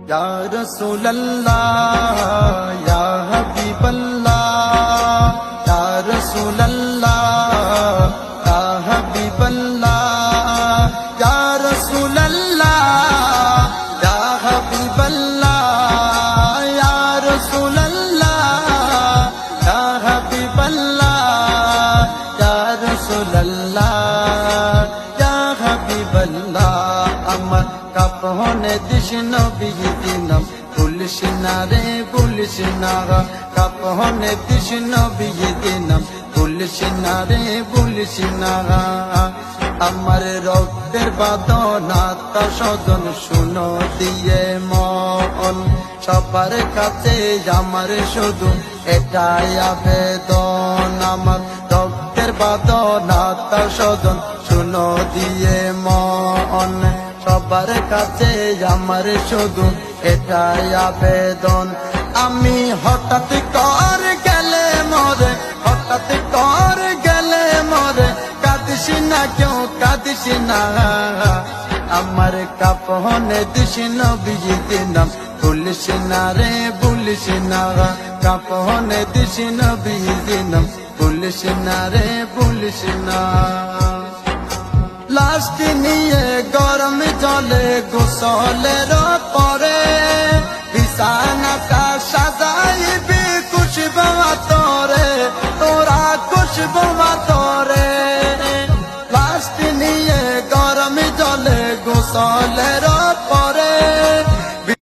या रसूल अल्लाह या हबीब अल्लाह या रसूल अल्लाह या हबीब अल्लाह या रसूल अल्लाह या हबीब अल्लाह या रसूल अल्लाह या हबीब अल्लाह या रसूल अल्लाह या हबीब अल्लाह अमर কাপনে দিস নবী দিনম পুলিশ না রে পুলিশ না কাপনে দিস নবী দিনম পুলিশ না রে পুলিশ না আমার রক্তের বাঁধন আত্মা স্বজন শুনো দিয়ে মন সবার কাছে আমার শুধু এটাই আবেদন আমার রক্তের বাঁধন আত্মা স্বজন শুনো দিয়ে মন সবার কাছে আমার শুধু এটাই আবেদন আমি হঠাৎ কর গেলে মরে হঠাৎ কর গেলে মরে কাঁদিস না কেউ কাঁদিস না আমার কাপনে দিস নবী দিনম পুলিশ না রে পুলিশ না কাপনে দিস নবী দিনম পুলিশ না রে পুলিশ না লাশটি নিয়ে গরম জলে গোসলের পরে বিছানাটা সাজাইবি খুশবু তোরে তোরা খুশবু তোরে লাশটি নিয়ে গরম জলে গোসলের